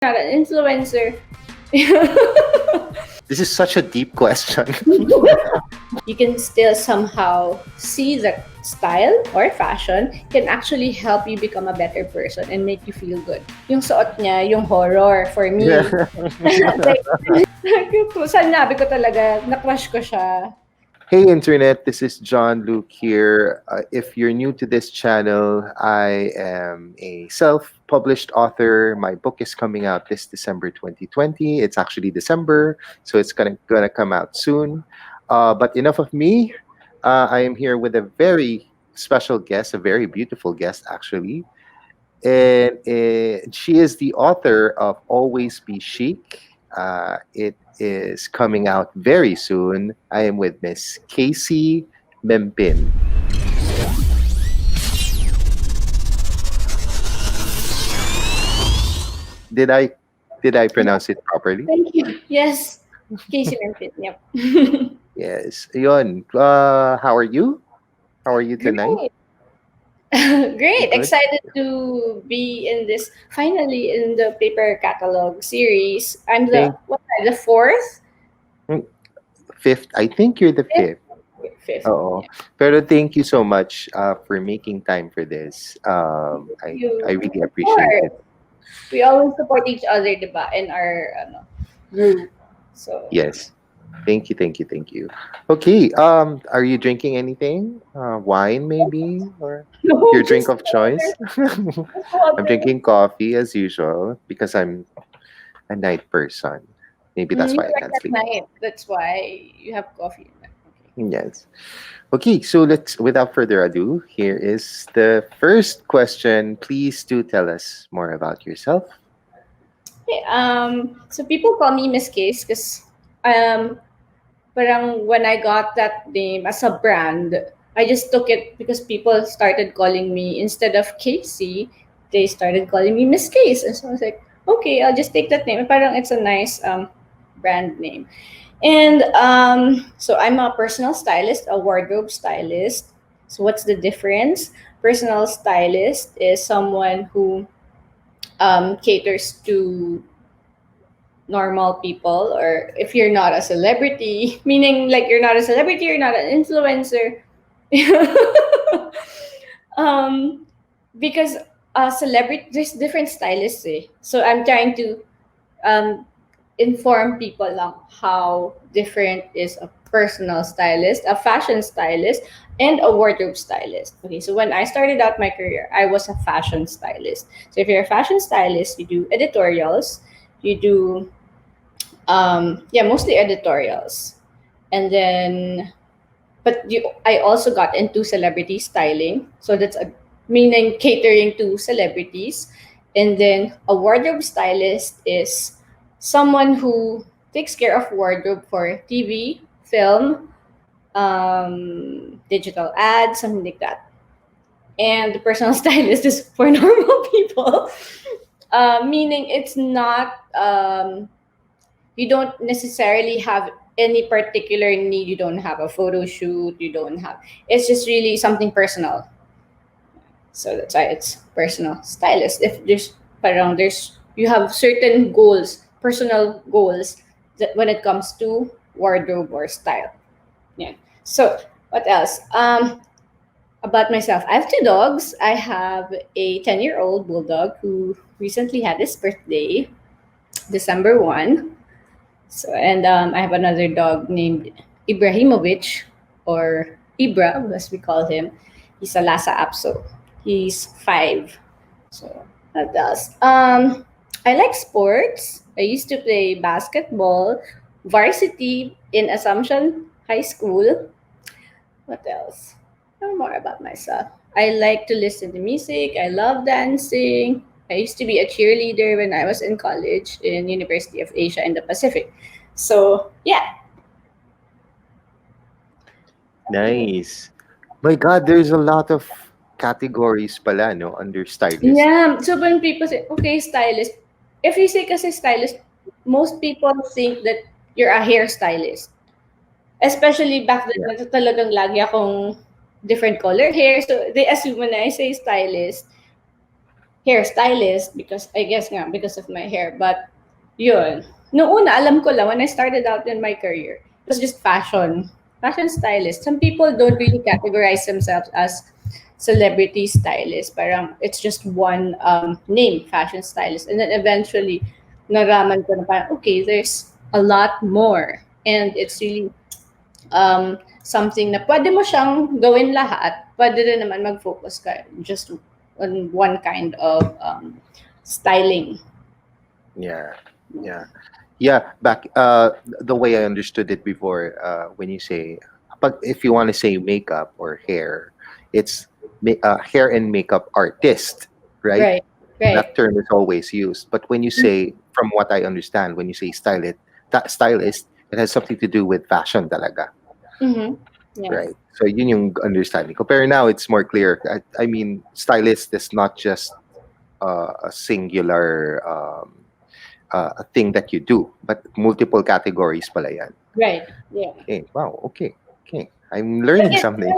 not an influencer. This is such a deep question. You can still somehow see that style or fashion can actually help you become a better person and make you feel good. Yung suot niya, yung horror for me. Like, sanabi ko talaga, na-crush ko siya. Hey Internet, this is John Luke here. If you're new to this channel, I am a self-published author. My book is coming out this December 2020. It's actually December, so it's gonna come out soon. But enough of me. I am here with a very special guest, a very beautiful guest actually. And she is the author of Always Be Chic. It is coming out very soon. I am with Miss KC Mempin. Did I pronounce it properly? Thank you. Yes. KC Mempin. Yep. Yes. Yon. How are you? How are you tonight? Great. You Great. good? Excited to be in this, finally in the paper catalog series. I'm the, Thank what, the fourth? fifth. I think you're the Fifth? fifth. Fifth. Oo. Yeah. Pero thank you so much for making time for this. I You, really of appreciate course. it. We always support each other, diba? In our group. So, Yes. Thank you, thank you, thank you. Okay, are you drinking anything? Wine maybe? Or no, your drink just of choice? water. Just water. I'm drinking coffee as usual because I'm a night person. Maybe that's You why I work can't at sleep. night. That's why you have coffee. Okay. Yes. Okay, so let's, without further ado, here is the first question. Please do tell us more about yourself. Okay, so people call me Miss Kayce because parang when I got that name as a brand, I just took it because people started calling me, instead of Casey, they started calling me Miss Kayce. And so I was like, okay, I'll just take that name. Parang it's a nice brand name. And so I'm a personal stylist, a wardrobe stylist. So what's the difference? Personal stylist is someone who caters to normal people, or if you're not a celebrity, meaning like you're not a celebrity, you're not an influencer. um, because celebrity, there's different stylists. Eh. So I'm trying to um, inform people on how different is a personal stylist, a fashion stylist, and a wardrobe stylist. Okay, so when I started out my career, I was a fashion stylist. So if you're a fashion stylist, you do editorials, you do yeah, mostly editorials, and then I also got into celebrity styling, so that's a meaning catering to celebrities. And then a wardrobe stylist is someone who takes care of wardrobe for TV, film, digital ads, something like that. And the personal stylist is for normal people, meaning it's not you don't necessarily have any particular need. You don't have a photo shoot. You don't have. It's just really something personal. So that's why it's personal stylist. If there's you have certain goals, personal goals, that when it comes to wardrobe or style. Yeah. So what else? About myself, I have two dogs. I have a 10-year-old bulldog who recently had his birthday, December 1. So, and I have another dog named Ibrahimovic, or Ibra, as we call him. He's a Lhasa Apso. He's 5. So, that does. I like sports. I used to play basketball, varsity in Assumption High School. What else? More about myself. I like to listen to music. I love dancing. I used to be a cheerleader when I was in college in University of Asia in the Pacific. So yeah. Nice. My God, there's a lot of categories pala, no, under stylist. Yeah. So when people say, okay, stylist, if you say kasi stylist, most people think that you're a hairstylist. Especially back then, Yeah. talagang lagi akong different colored hair. So they assume when I say stylist, hairstylist because I guess nga because of my hair. But yun. Noong una, alam ko lang, when I started out in my career, it was just fashion stylist. Some people don't really categorize themselves as celebrity stylist. Parang it's just one name, fashion stylist. And then eventually, naraman ko na parang, okay, there's a lot more. And it's really something na pwede mo siyang gawin lahat. Pwede rin naman mag-focus ka just on one kind of styling. Yeah, yeah, yeah. Back the way I understood it before, when you say, but if you want to say makeup or hair, it's hair and makeup artist, right? Right, right. That term is always used. But when you say, from what I understand, when you say stylist, that stylist, it has something to do with fashion talaga, Mm-hmm. Yeah. right? So yun yung understanding ko. Pero now it's more clear. I mean, stylist is not just a singular a thing that you do, but multiple categories pala yan. Right. Yeah. Okay, wow, okay, okay. I'm But learning something.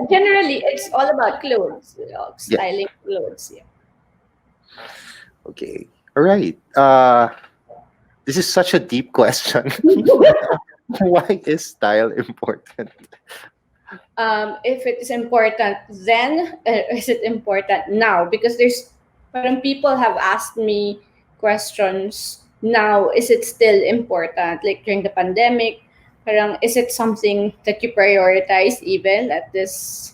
generally, it's all about clothes, Yeah, styling clothes. Yeah. okay. All right. This is such a deep question. Why is style important? If it is important then, is it important now? Because there's parang people have asked me questions now, is it still important? Like during the pandemic, parang is it something that you prioritize even at this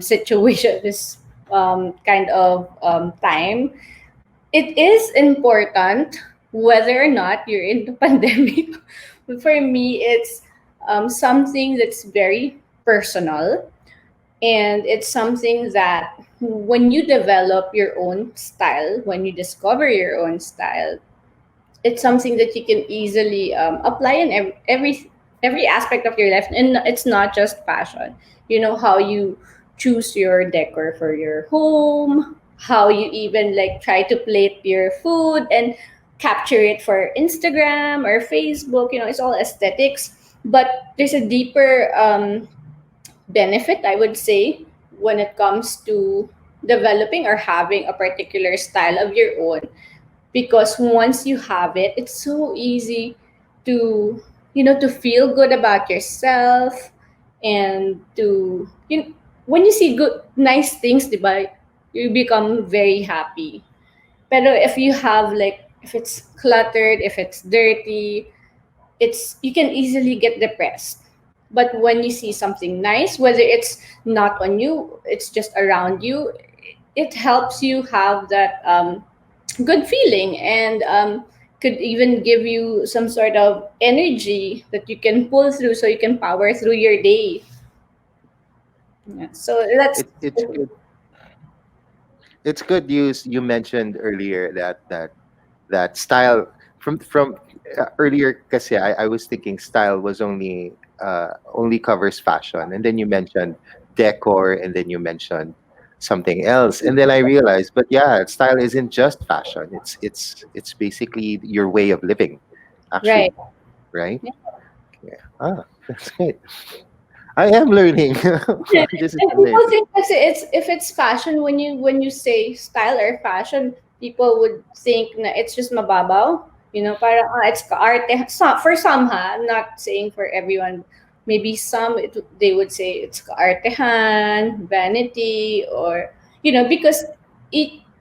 situation, this kind of time? It is important whether or not you're in the pandemic. But for me, it's something that's very personal, and it's something that when you develop your own style, when you discover your own style, it's something that you can easily apply in every aspect of your life, and it's not just fashion. You know how you choose your decor for your home, how you even like try to plate your food and capture it for Instagram or Facebook. You know, it's all aesthetics, but there's a deeper benefit, I would say, when it comes to developing or having a particular style of your own, because once you have it, it's so easy to, to feel good about yourself, and to, when you see good nice things, diba, you become very happy. Pero if you have like, if it's cluttered, if it's dirty, it's, you can easily get depressed. But when you see something nice, whether it's not on you, it's just around you, it helps you have that good feeling, and could even give you some sort of energy that you can pull through so you can power through your day. Yeah. So that's It's good. It's good. You mentioned earlier that style from earlier. Kasi I was thinking style was only covers fashion, and then you mentioned decor, and then you mentioned something else, and then I realized, but yeah, style isn't just fashion. It's basically your way of living, right. actually, right? Yeah. Ah, that's great. I am learning. This is And people amazing. think kasi it's, if it's fashion, when you say style or fashion, people would think na it's just mababaw. Para it's arte. For some, ha, I'm not saying for everyone. Maybe some, they would say it's artehan, vanity, or because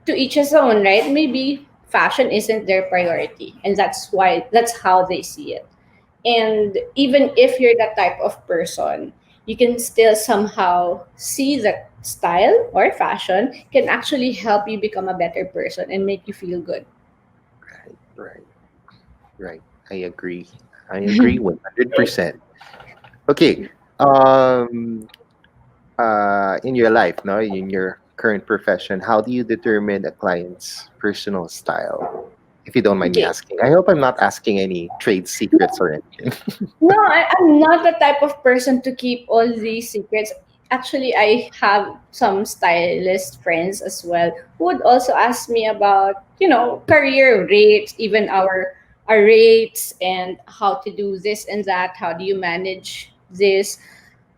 to each his own, right? Maybe fashion isn't their priority, and that's how they see it. And even if you're that type of person, you can still somehow see that style or fashion can actually help you become a better person and make you feel good. Right, right, right. I agree. I agree 100%. Okay. Um, in your life, no, in your current profession, how do you determine a client's personal style? If you don't mind me Okay. asking, I hope I'm not asking any trade secrets or anything. No, I'm not the type of person to keep all these secrets. Actually, I have some stylist friends as well who would also ask me about, career rates, even our rates, and how to do this and that. How do you manage this?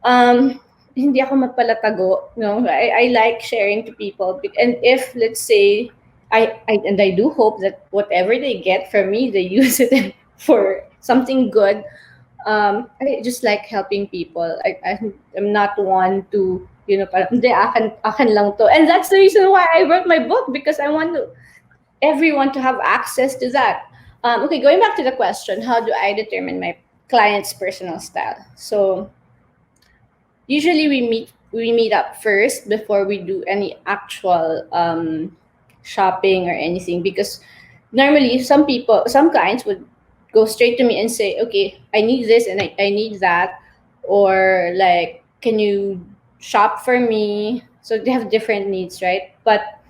Um, hindi ako mapalatago. No, I like sharing to people, and if let's say I do hope that whatever they get from me, they use it for something good. I just like helping people. I'm not one to, parang, hindi, akin lang to. And that's the reason why I wrote my book, because I want everyone to have access to that. Okay, going back to the question, how do I determine my client's personal style? So usually we meet up first before we do any actual shopping or anything, because normally some clients would go straight to me and say, okay, I need this and I need that, or like, can you shop for me? So they have different needs, right? But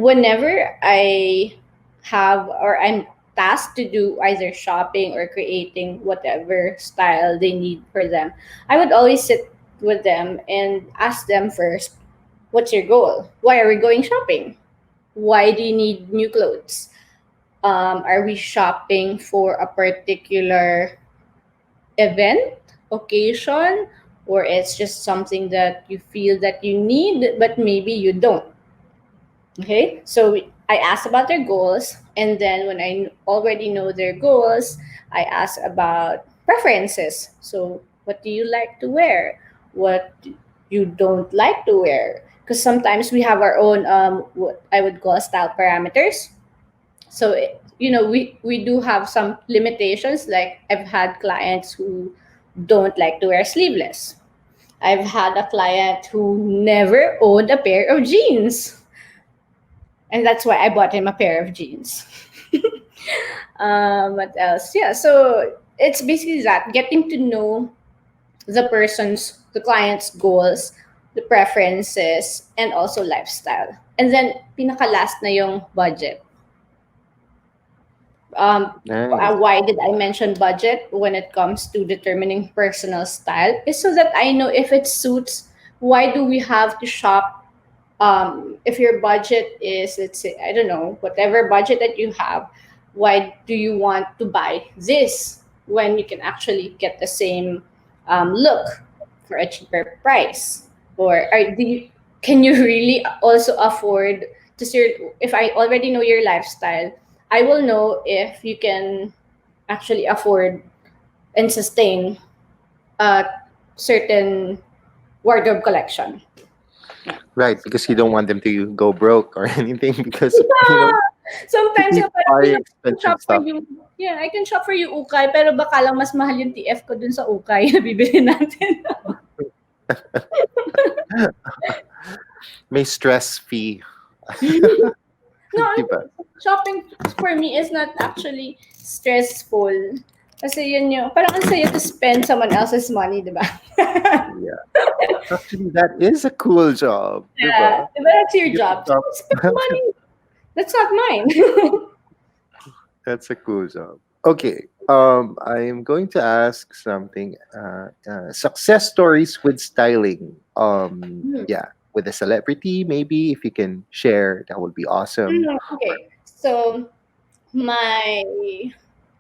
whenever I have, or I'm tasked to do either shopping or creating whatever style they need for them, I would always sit with them and ask them first, what's your goal? Why are we going shopping? Why do you need new clothes? Are we shopping for a particular event, occasion, or it's just something that you feel that you need, but maybe you don't? Okay, so I ask about their goals, and then when I already know their goals, I ask about preferences. So, what do you like to wear? What you don't like to wear? Because sometimes we have our own, what I would call style parameters. So, we do have some limitations. Like, I've had clients who don't like to wear sleeveless. I've had a client who never owned a pair of jeans, and that's why I bought him a pair of jeans. What else? Yeah, so it's basically that, getting to know the client's goals, the preferences, and also lifestyle. And then pinaka last na yung budget. Nice. Why did I mention budget when it comes to determining personal style? Is so that I know if it suits. Why do we have to shop? If your budget is, let's say, I don't know, whatever budget that you have, why do you want to buy this when you can actually get the same look for a cheaper price? Or can you really also afford to if I already know your lifestyle, I will know if you can actually afford and sustain a certain wardrobe collection. Right, because you don't want them to go broke or anything because of, Yeah. Sometimes cheap yung parang, or I can expensive shop for stuff. you. Yeah, I can shop for you ukay, pero baka lang mas mahal yung TF ko dun sa ukay na bibili natin. May stress fee. No, Diba? shopping for me is not actually stressful. Kasi yun yung, parang ang saya to spend someone else's money, di ba? Yeah. Actually, that is a cool job. Yeah, Diba? di ba, that's your You get to job. So shop. spend money. That's not mine. That's a cool job. Okay. I'm going to ask something. Success stories with styling. Yeah, with a celebrity, maybe if you can share, that would be awesome. Okay, so my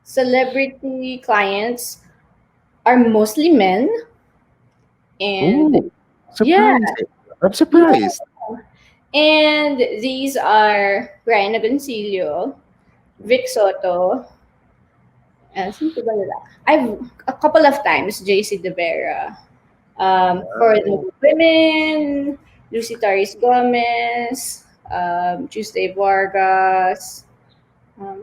celebrity clients are mostly men, and Ooh, yeah, surprising. I'm surprised. and these are Ryan Agoncillo, Vic Soto, and sino pa ba nila? I've a couple of times JC De Vera. For the women, Lucy Taris Gomez, Tuesday Vargas.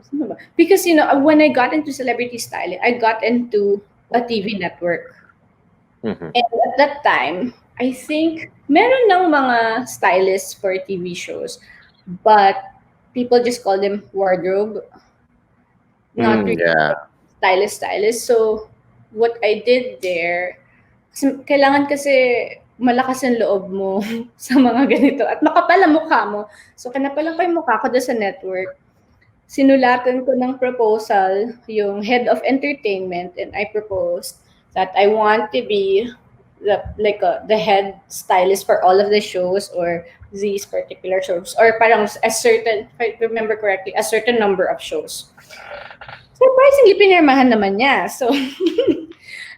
Sino ba? Because when I got into celebrity styling, I got into a TV network. Mhm. And at that time, I think meron ng mga stylists for TV shows, but people just call them wardrobe, not really Yeah. stylist. So what I did there, kailangan kasi malakas ang loob mo sa mga ganito at makapal ang mukha mo. So kinapalan ko yung mukha ko doon sa network. Sinulatan ko ng proposal yung head of entertainment, and I proposed that I want to be the head stylist for all of the shows, or these particular shows, or parang a certain, if I remember correctly, a certain number of shows. Surprisingly, pinirmahan naman niya. So,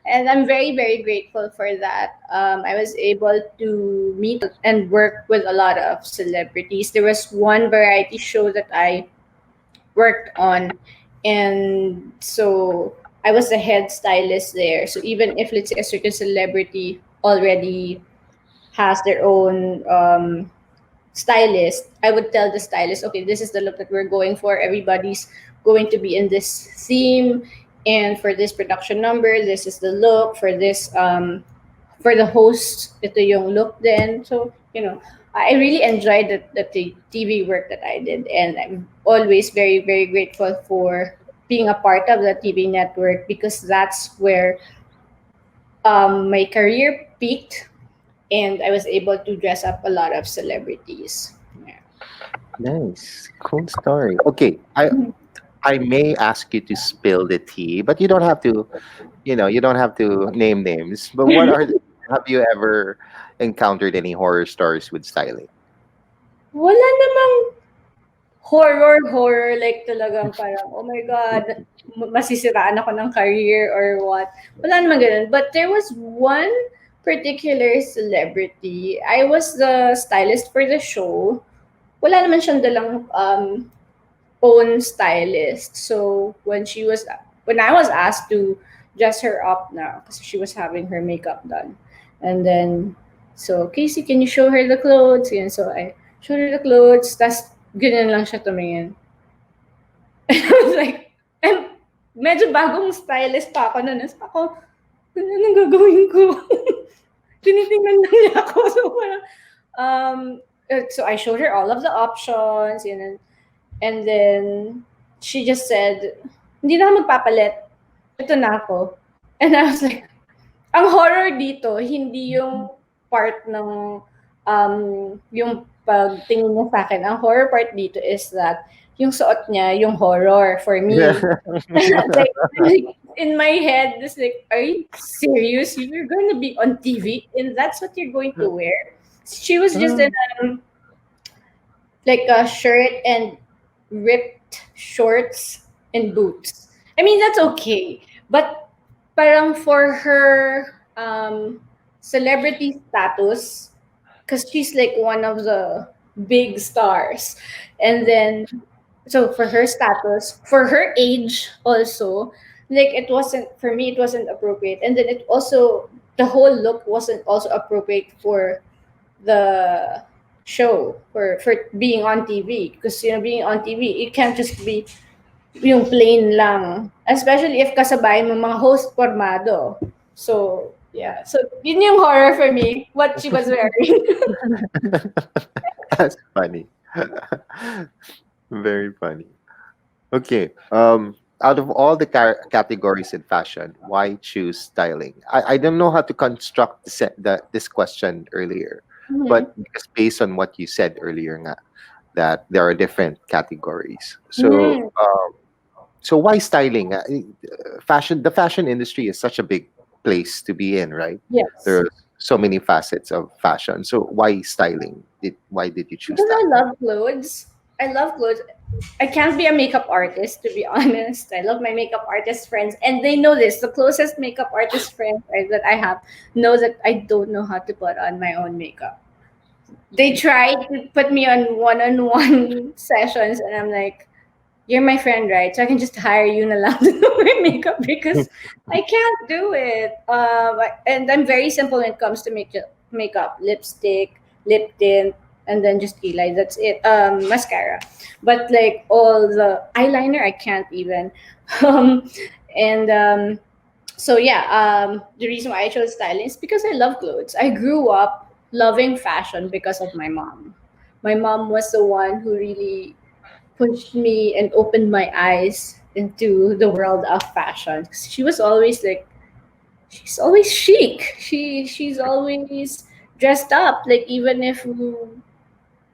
and I'm very, very grateful for that. I was able to meet and work with a lot of celebrities. There was one variety show that I worked on, and so I was the head stylist there. So even if, let's say, a certain celebrity already has their own stylist, I would tell the stylist, okay, this is the look that we're going for. Everybody's going to be in this theme, and for this production number, this is the look. For the host, ito yung look then. So, I really enjoyed the TV work that I did, and I'm always very, very grateful for being a part of the TV network, because that's where my career peaked, and I was able to dress up a lot of celebrities. Yeah. Nice, cool story. Okay, I may ask you to spill the tea, but you don't have to. You don't have to name names. But have you ever encountered any horror stories with styling? Wala namang horror, like talagang parang, oh my God, masisiraan ako ng career or what. Wala naman ganun. But there was one particular celebrity. I was the stylist for the show. Wala naman siyang dalang own stylist. So when I was asked to dress her up now, because she was having her makeup done, and then so, Casey, can you show her the clothes? And so I showed her the clothes. Tas ganyan lang siya tumingin. And I was like, and medyo bagong stylist pa ako nun. So ako, anong gagawin ko? Tinitingnan lang niya ako. So parang, so I showed her all of the options, and then she just said, hindi na ako magpapalit. Ito na ako. And I was like, ang horror dito, hindi yung part ng, yung pagtingin niya sa akin. Ang horror part dito is that yung suot niya, yung horror for me. like, in my head, it's like, are you serious? You're going to be on TV and that's what you're going to wear? She was just in like a shirt and ripped shorts and boots. I mean, that's okay. But parang for her celebrity status, because she's like one of the big stars. And then, so for her status, for her age also, like for me, it wasn't appropriate. And then the whole look wasn't also appropriate for the show, for being on TV. Because, being on TV, it can't just be yung plain lang. Especially if kasabay mo mga host formado. So, yeah. So, yun yung horror for me, what she was wearing. That's funny. Very funny. Okay. Out of all the categories in fashion, why choose styling? I don't know how to construct this question earlier, but because based on what you said earlier, nga, that there are different categories. So, so why styling? The fashion industry is such a big place to be in, right? Yes. There are so many facets of fashion. So why styling? Why did you choose Because that? I love clothes. I love clothes. I can't be a makeup artist, to be honest. I love my makeup artist friends, and they know this. The closest makeup artist friends that I have know that I don't know how to put on my own makeup. They try to put me on one-on-one sessions, and I'm like, you're my friend, right? So I can just hire you na lang to do my makeup because I can't do it. And I'm very simple when it comes to makeup, lipstick, lip tint, and then just kilay. That's it. Mascara, but like all the eyeliner, I can't even. Um, and so yeah, the reason why I chose styling is because I love clothes. I grew up loving fashion because of my mom. My mom was the one who really pushed me and opened my eyes into the world of fashion. She was always like, she's always chic. She's always dressed up. Like even if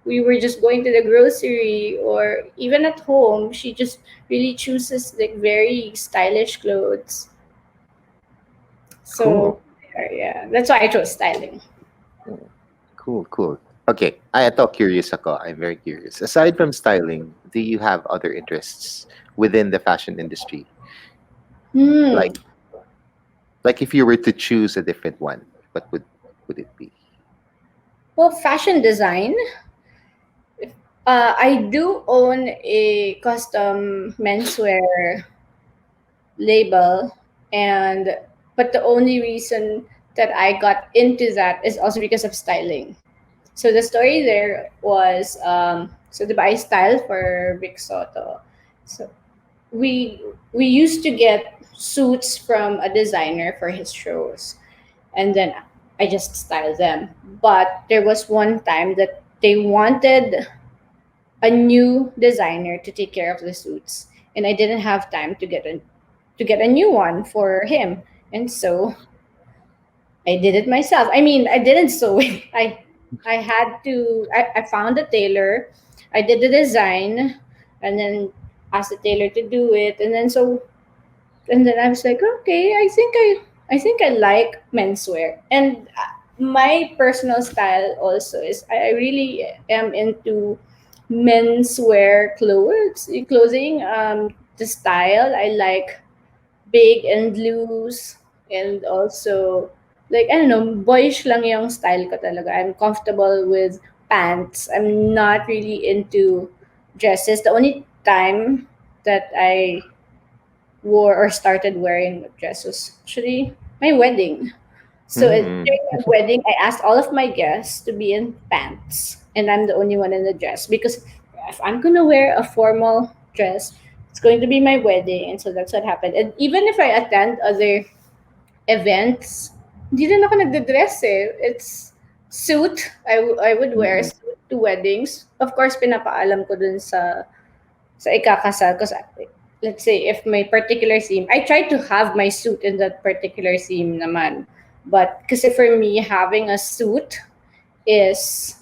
we were just going to the grocery or even at home, she just really chooses like very stylish clothes. Cool. So yeah, that's why I chose styling. Cool. Okay, I thought curious ako. I'm very curious. Aside from styling, do you have other interests within the fashion industry? Hmm. Like Like if you were to choose a different one, what would it be? Well, fashion design. I do own a custom menswear label, and but the only reason that I got into that is also because of styling. So the story there was so the I style for Vic Soto. So we used to get suits from a designer for his shows, and then I just styled them. But there was one time that they wanted a new designer to take care of the suits, and I didn't have time to get a new one for him, and so I did it myself. I mean, I didn't sew it. I had to. I found a tailor. I did the design, and then asked the tailor to do it, and then I was like, okay, I think I like menswear, and my personal style also is I really am into menswear clothing. The style I like big and loose, and also like I don't know, boyish lang yung style ko talaga. I'm comfortable with pants. I'm not really into dresses. The only time that I wore or started wearing a dress was actually my wedding. So Mm. during my wedding, I asked all of my guests to be in pants, and I'm the only one in the dress because if I'm gonna wear a formal dress, it's going to be my wedding, and so that's what happened. And even if I attend other events, hindi rin ako nagde-dress eh. It's suit. I would wear a Mm. suit to weddings. Of course, pinapaalam ko dun sa ikakasal because let's say if my particular theme, I try to have my suit in that particular theme naman. But kasi for me, having a suit is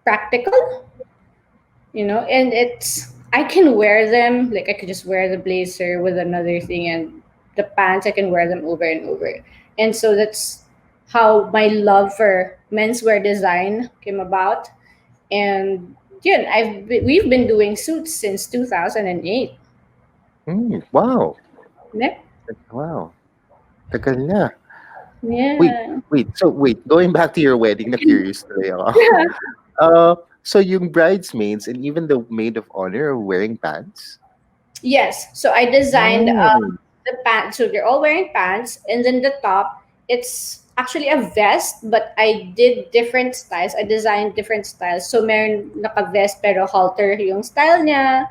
practical, and it's I can wear them like I could just wear the blazer with another thing, and the pants I can wear them over and over. And so that's how my love for menswear design came about. And yeah, we've been doing suits since 2008. Mm. Wow. Yeah. Wow. Tagal na. Wait, Yeah. wait. Going back to your wedding, na curious tuloy ako. So yung bridesmaids and even the maid of honor are wearing pants? Yes. So I designed Oh. the pants. So they're all wearing pants, and then the top, it's actually a vest, but I did different styles. I designed different styles. So meron naka-vest pero halter yung style niya.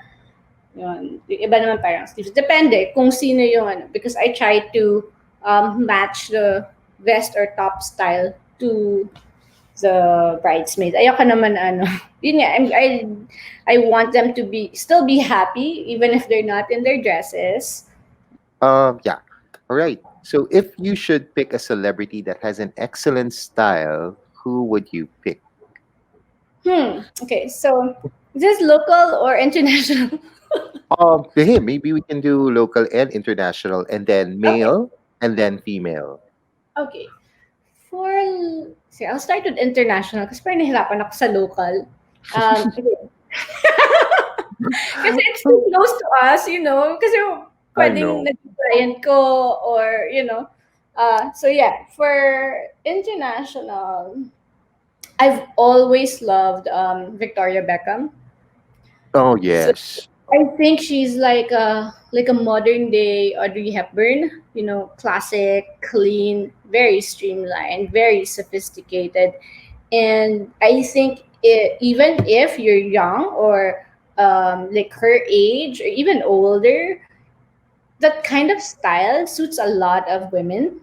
Yun. Yung iba naman parang sleeves. Depende kung sino yung ano. Because I try to match the vest or top style to the bridesmaids. Ayoko naman ano. Yun nga, I want them to still be happy even if they're not in their dresses. Yeah. All right. So if you should pick a celebrity that has an excellent style, who would you pick? Okay, so is this local or international? Hey, maybe we can do local and international, and then Okay. male, and then female. Okay. For see, I'll start with international kasi parang nahirapan ako sa local. Okay. Kasi it's too close to us, kasi I pwedeng know. nag-client ko or, so yeah, for international, I've always loved Victoria Beckham. Oh So yes. I think she's like a modern day Audrey Hepburn, classic, clean, very streamlined, very sophisticated. And I think even if you're young or like her age or even older, that kind of style suits a lot of women.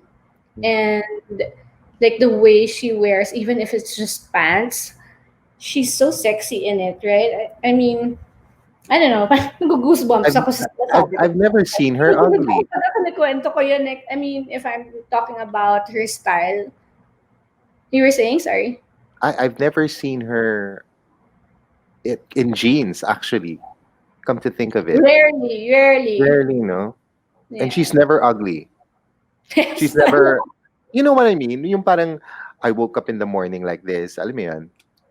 And like the way she wears, even if it's just pants, she's so sexy in it, right? I mean, I don't know, parang nag-goosebumps I've, ako sa sinasabi ko. I've never seen her ugly. Pag ako nagkwento ko yun, like, I mean, if I'm talking about her style, you were saying, sorry? I've never seen her in jeans. Actually, come to think of it, Rarely, rarely. rarely, no. And she's Yeah. never ugly. She's Yes. never, you know what I mean? Yung parang I woke up in the morning like this. Alam mo yan?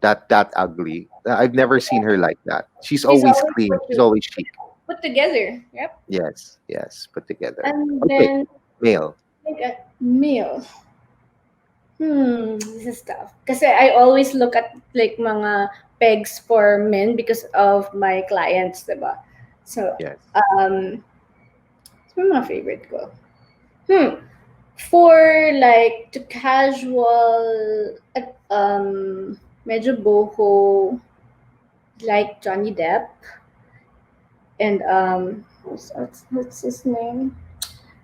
That ugly. I've never seen her like that. She's She's always always clean. She's always chic. put together. Yep. Yes, yes, put together. And Okay, then male. Like a male. This is tough. Kasi I always look at like mga pegs for men because of my clients, diba? So, Yes. ano mga favorite ko? For like to casual, medyo boho, like Johnny Depp. And what's his name?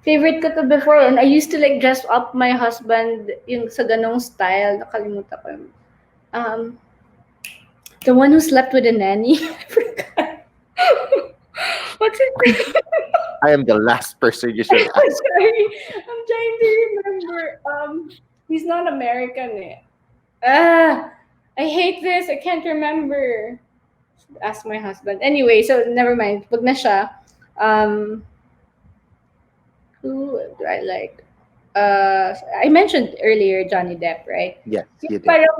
Favorite ko to before, and I used to like dress up my husband yung sa ganong style. Nakalimutan ko yung, um, the one who slept with a nanny. I forgot. What's his name? I am the last person you should I'm ask. sorry. I'm trying to remember. He's not American eh. Ah, I hate this. I can't remember. Ask my husband. Anyway, so never mind. Wag na siya. Um, who do I like? I mentioned earlier Johnny Depp, right? Yes, you Yung did. parang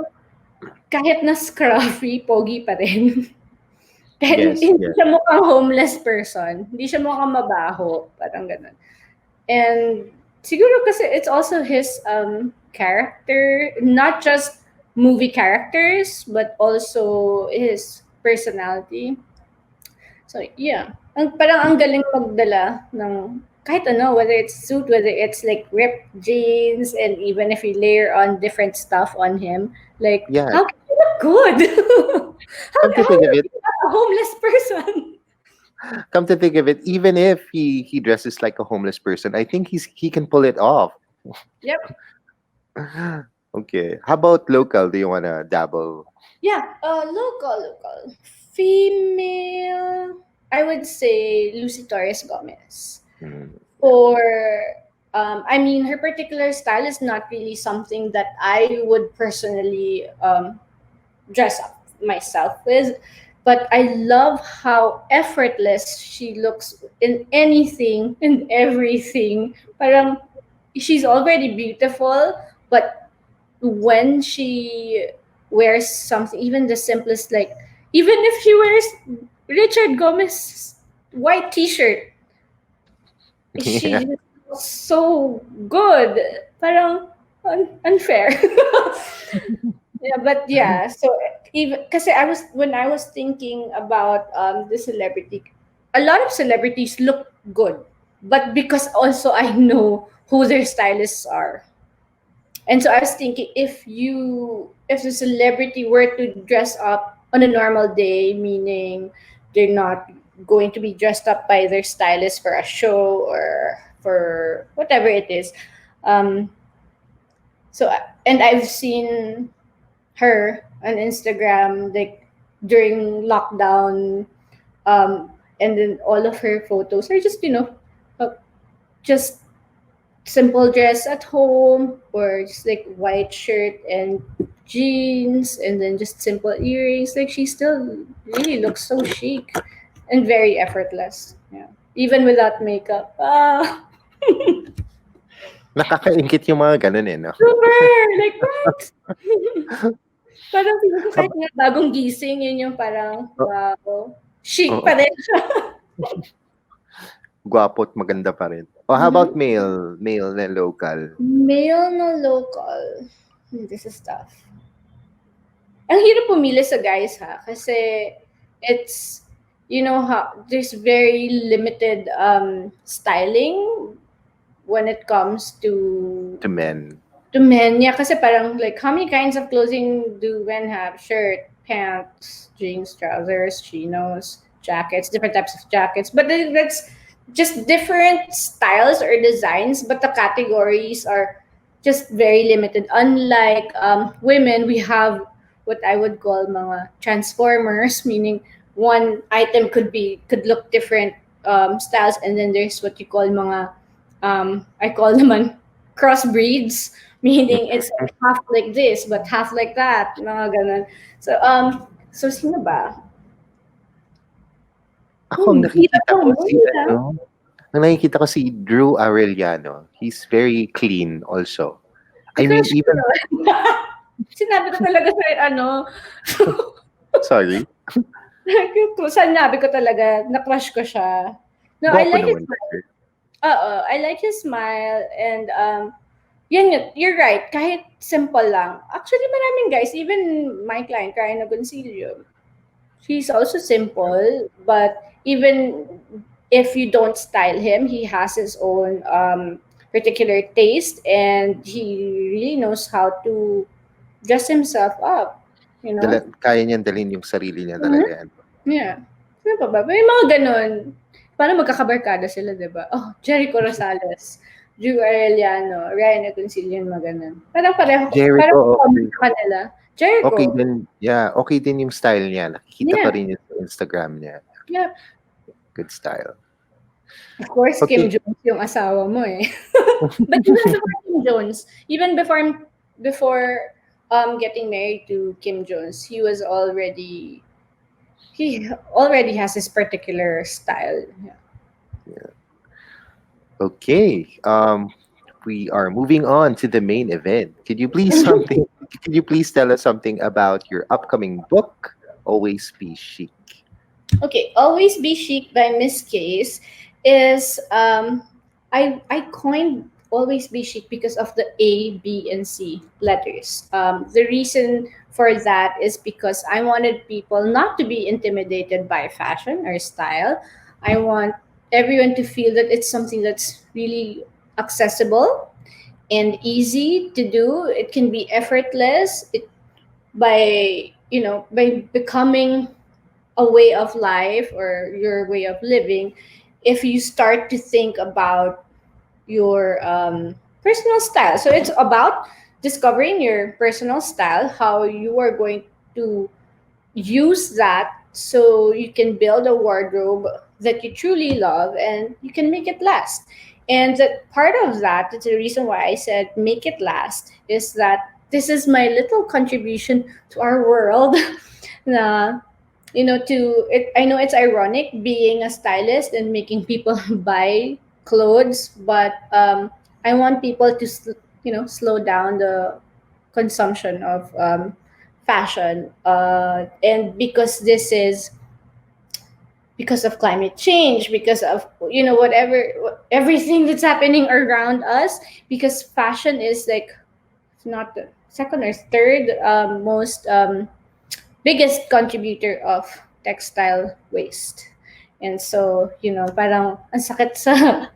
kahit na scruffy, pogi pa rin. Kahit Yes, hindi yes. siya mukhang homeless person, hindi siya mukhang mabaho, parang ganun. And siguro kasi it's also his character, not just movie characters, but also his personality. So yeah, parang ang galing magdala ng kahit ano, whether it's suit, whether it's like ripped jeans, and even if you layer on different stuff on him, like Yeah. how can you look good? Come to How think of are it, you not a homeless person? even if he dresses like a homeless person, I think he can pull it off. Yep. Okay. How about local? Do you wanna dabble? Yeah. Local. Female. I would say Lucy Torres Gomez. Mm, For I mean, her particular style is not really something that I would personally dress up myself with, but I love how effortless she looks in anything and everything. Parang she's already beautiful, but when she wears something, even the simplest, like even if she wears Richard Gomez white T-shirt, yeah. she's so good. Parang unfair. Yeah, but yeah. So even because when I was thinking about the celebrity, a lot of celebrities look good, but because also I know who their stylists are. And so I was thinking, if the celebrity were to dress up on a normal day, meaning they're not going to be dressed up by their stylist for a show or for whatever it is. Um, and I've seen her on Instagram like during lockdown, um, and then all of her photos are just uh, just simple dress at home or just like white shirt and jeans and then just simple earrings. Like she still really looks so chic and very effortless. Yeah. Even without makeup. Ah, Nakakaingit yung mga ganun eh, no? super! Like what? Parang feeling ko kahit Hab- nga bagong gising, yun yung parang, oh, wow, chic oo. pa rin siya. Gwapo at maganda pa rin. Oh, how about Mhm. male? Male na local. Male no local. This is tough. Ang hirap pumili sa guys ha kasi it's how there's very limited styling when it comes To men. to men. Yeah, kasi parang like how many kinds of clothing do men have? Shirt, pants, jeans, trousers, chinos, jackets, different types of jackets. But then that's just different styles or designs, but the categories are just very limited. Unlike women, we have what I would call mga transformers, meaning one item could look different styles, and then there's what you call mga I call naman crossbreeds, meaning it's like half like this but half like that, mga ganun. So sino ba? Ako ang Hirap nakikita ko si pumili ah. ang nakikita ko si Drew Arellano. He's very clean also. I mean, Crush ko even, yun. Sinabi ko talaga sa sorry, sinabi ko talaga na crush ko siya. No, I gwapo like his naman kasi. I like his smile and you're right. Kahit simple lang. Actually, maraming guys, even my client, Ryan Agoncillo, he's also simple, but even if you don't style him, he has his own particular taste and he really knows how to dress himself up, you know? Kaya niyang dalhin yung sarili niya Mhm. talaga. Yeah. Ano pa ba? May mga ganun. Paano magkakabarkada sila, di ba? Oh, Jericho Rosales, Drew Arellano, Ryan Agoncillo, mga ganun. Parang Jericho, common okay. sa kanila. Okay Jericho, din, yeah, okay din yung style niya. Nakikita pa yeah, rin yun sa Instagram niya. yeah. Good style. Of course, Kim Okay. Jones yung asawa mo eh. But even before Kim Jones, even before getting married to Kim Jones, he already has his particular style. Yeah. Okay. We are moving on to the main event. Could you please tell us something about your upcoming book, Always Be Chic? Okay, Always Be Chic by Miss Kayce is I coined Always Be Chic because of the A, B, and C letters. The reason for that is because I wanted people not to be intimidated by fashion or style. I want everyone to feel that it's something that's really accessible and easy to do. It can be effortless. By becoming a way of life or your way of living, if you start to think about your personal style. So it's about discovering your personal style, how you are going to use that so you can build a wardrobe that you truly love and you can make it last. And that part of that, that's the reason why I said make it last, is that this is my little contribution to our world. na I know it's ironic being a stylist and making people buy clothes, but I want people to slow down the consumption of fashion, and because of climate change, because of everything that's happening around us, because fashion is like not the second or third most biggest contributor of textile waste. And so, parang ang sakit sa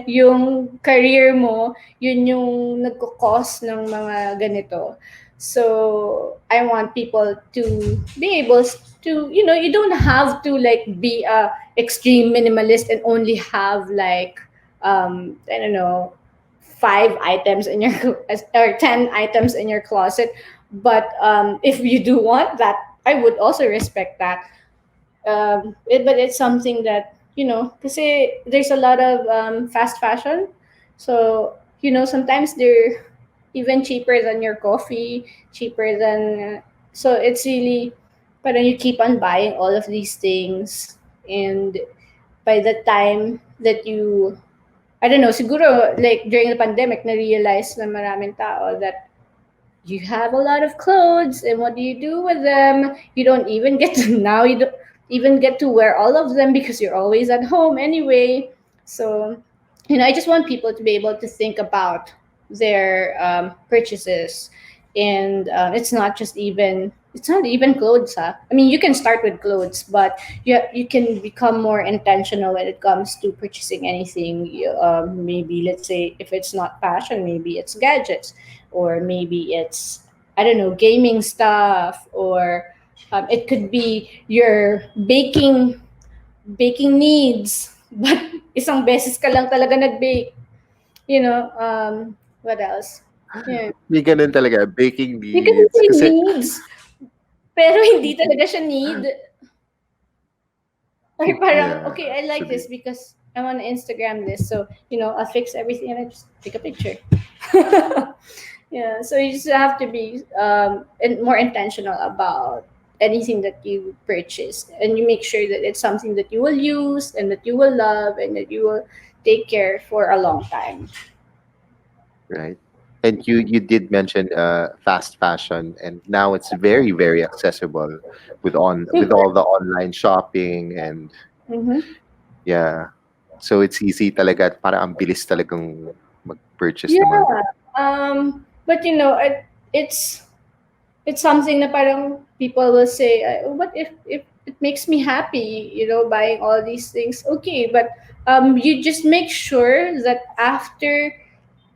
yung career mo, yun yung nagko-cause ng mga ganito. So, I want people to be able to, you don't have to like be a extreme minimalist and only have like I don't know, 5 items in your or 10 items in your closet. But if you do want that, I would also respect that. But it's something that because there's a lot of fast fashion, so sometimes they're even cheaper than your coffee, cheaper than. So it's really, but you keep on buying all of these things, and by the time that you I don't know, siguro like during the pandemic, na-realize na maraming tao that you have a lot of clothes and what do you do with them? You don't even get to now you don't even get to wear all of them because you're always at home anyway. So, I just want people to be able to think about their purchases, and it's not even clothes. Huh? I mean, you can start with clothes, but you can become more intentional when it comes to purchasing anything. Maybe let's say if it's not fashion, maybe it's gadgets, or maybe it's I don't know, gaming stuff, or it could be your baking needs. But isang beses ka lang talaga nag-bake. What else? Yeah. May ganun talaga, baking You can needs. say Kasi, needs, pero hindi talaga siya need. Or parang, yeah, okay, I like this actually. because I want to Instagram this. So, I'll fix everything and I just take a picture. Yeah, so you just have to be more intentional about anything that you purchase, and you make sure that it's something that you will use and that you will love and that you will take care for a long time. Right? And you did mention fast fashion, and now it's very very accessible with Super. all the online shopping and Mm-hmm. yeah. So it's easy talaga, para ang bilis talagang mag-purchase ng mga. Yeah. But it's something that parang people will say, what if it makes me happy, buying all these things? Okay, but you just make sure that after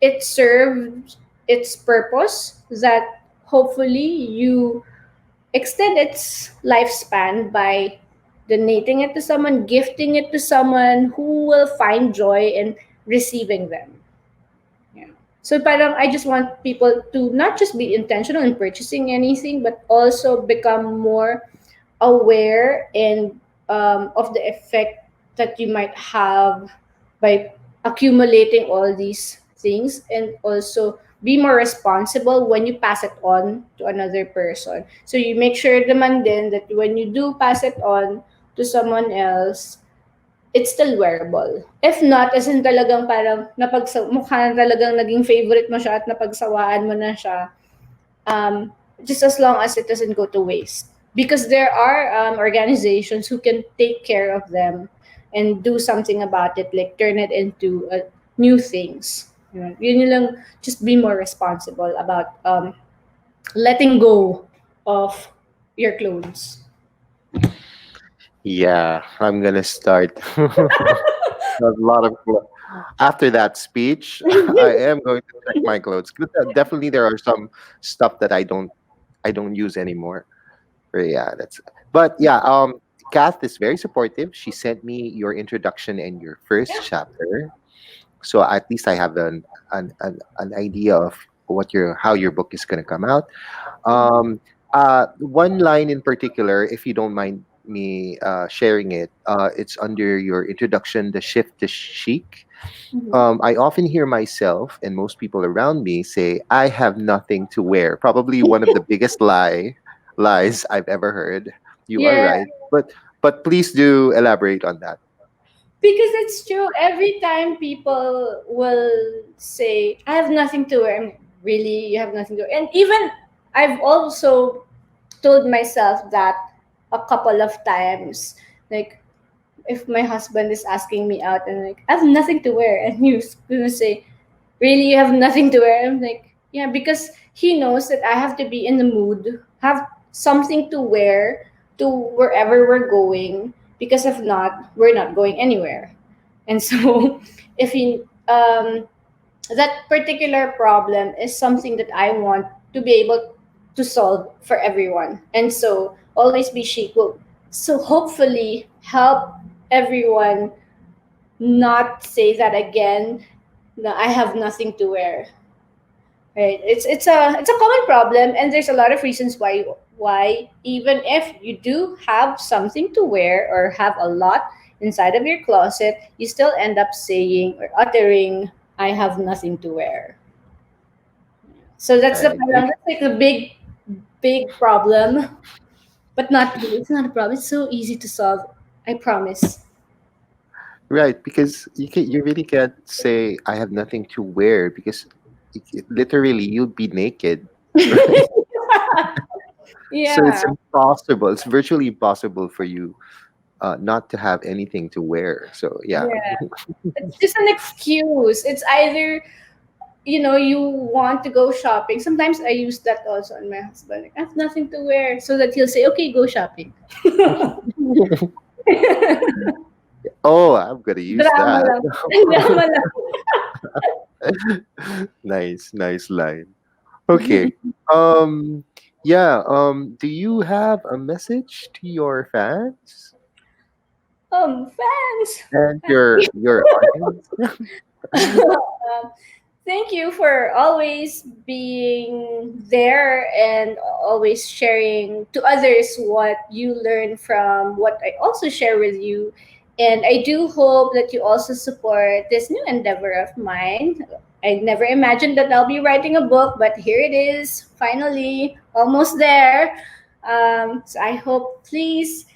it serves its purpose, that hopefully you extend its lifespan by donating it to someone, gifting it to someone who will find joy in receiving them. Yeah. So parang I just want people to not just be intentional in purchasing anything, but also become more aware and of the effect that you might have by accumulating all these things, and also be more responsible when you pass it on to another person. So you make sure naman din that when you do pass it on to someone else, it's still wearable. If not, as in talagang parang mukha na talagang naging favorite mo siya at napagsawaan mo na siya, just as long as it doesn't go to waste. Because there are organizations who can take care of them and do something about it, like turn it into new things. Yun lang, just be more responsible about letting go of your clothes. Yeah, I'm gonna start. A lot of after that speech, I am going to check my clothes. 'Cause definitely, there are some stuff that I don't use anymore. But yeah, that's. But yeah, Kath is very supportive. She sent me your introduction and your first chapter, so at least I have an idea of how your book is gonna come out. Um, one line in particular, if you don't mind me sharing it, it's under your introduction, the shift to chic. Mhm. I often hear myself and most people around me say, "I have nothing to wear." Probably one of the biggest lies I've ever heard. You are Yeah, right, but please do elaborate on that. because it's true. Every time people will say, I have nothing to wear. Really, you have nothing to wear. And even I've also told myself that a couple of times. Like, if my husband is asking me out and like, I have nothing to wear, and he's gonna say, really, you have nothing to wear? I'm like, yeah, because he knows that I have to be in the mood, have something to wear to wherever we're going, because if not, we're not going anywhere. And so, if he, that particular problem is something that I want to be able to solve for everyone. And so, always be chic will so hopefully help everyone not say that again. No, I have nothing to wear. Right? It's a common problem, and there's a lot of reasons why even if you do have something to wear or have a lot inside of your closet, you still end up saying or uttering, "I have nothing to wear." So that's the Right. problem. That's like a big problem, but not really. It's not a problem. It's so easy to solve. I promise. Right, because you really can't say I have nothing to wear because literally you'd be naked, right? So it's Yeah. impossible. It's virtually impossible for you not to have anything to wear. So yeah, Yeah. It's just an excuse. It's either you want to go shopping. Sometimes I use that also on my husband. Like, I have nothing to wear, so that he'll say, "Okay, go shopping." oh, I'm gonna use Drama that. lang. Drama lang. Nice, nice line. Okay. Um, yeah. Do you have a message to your fans Fans. and your audience? Um, Thank you for always being there and always sharing to others what you learn from what I also share with you. And I do hope that you also support this new endeavor of mine. I never imagined that I'll be writing a book, but here it is, finally, almost there. So I hope, please,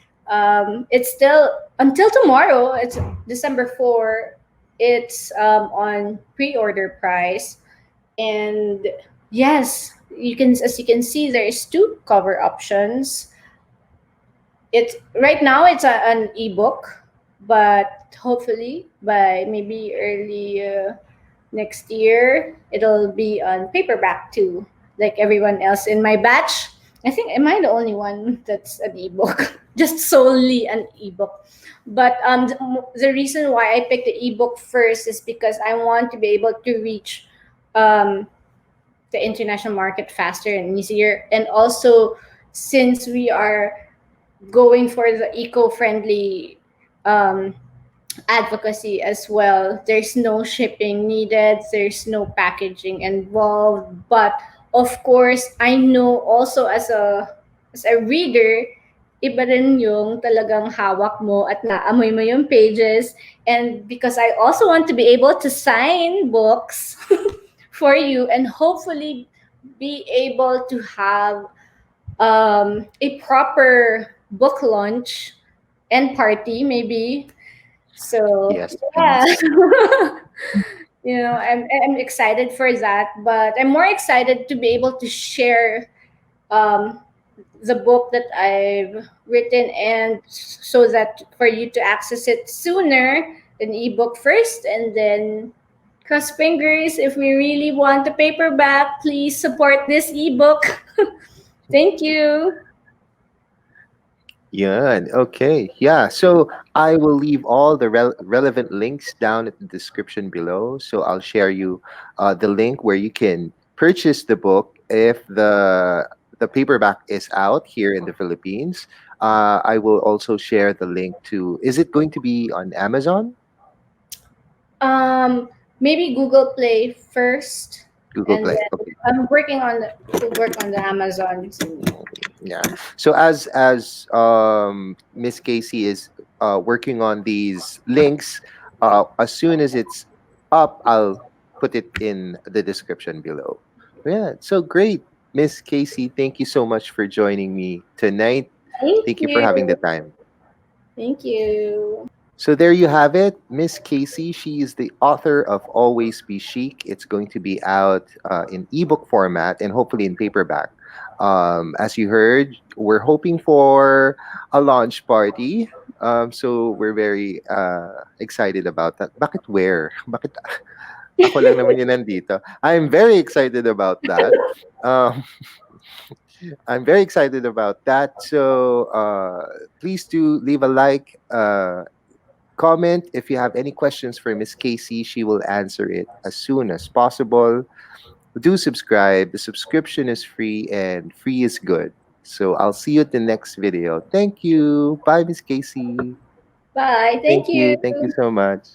it's still until tomorrow, it's December 4th. It's on pre-order price, and yes, as you can see, there is two cover options. It's right now it's an ebook, but hopefully by maybe early next year, it'll be on paperback too, like everyone else in my batch. I think am I the only one that's an ebook, just solely an ebook. But the reason why I picked the ebook first is because I want to be able to reach um, the international market faster and easier, and also since we are going for the eco-friendly um, advocacy as well. There's no shipping needed, there's no packaging involved. But of course, I know also as a reader, iba rin yung talagang hawak mo at naamoy mo yung pages. And because I also want to be able to sign books for you and hopefully be able to have a proper book launch and party maybe. So Yes, yeah, please. I'm excited for that, but I'm more excited to be able to share um, the book that I've written, and so that for you to access it sooner, an ebook first, and then cross fingers if we really want the paperback. Please support this ebook. Thank you. Yeah, okay. Yeah, so I will leave all the relevant links down at the description below. So I'll share you the link where you can purchase the book if the paperback is out here in the Philippines. I will also share the link to, is it going to be on Amazon? Um, Maybe Google Play first, Google and Play. then Okay. I'm working on to work on the Amazon soon. Yeah. So as Miss Casey is working on these links, as soon as it's up, I'll put it in the description below. Yeah. So great, Miss Casey. Thank you so much for joining me tonight. Thank Thank you for having the you. time. Thank you. So there you have it, Miss Casey. She is the author of Always Be Chic. It's going to be out in ebook format and hopefully in paperback. As you heard, we're hoping for a launch party. So we're very excited about that. Bakit where? Bakit ako lang naman yun nandito? I'm very excited about that. Um, I'm very excited about that. So please do leave a like. Comment if you have any questions for Miss Casey. She will answer it as soon as possible. Do subscribe. The subscription is free and free is good. So I'll see you at the next video. Thank you. Bye, Miss Casey. Bye. Thank Thank you. you. Thank you so much.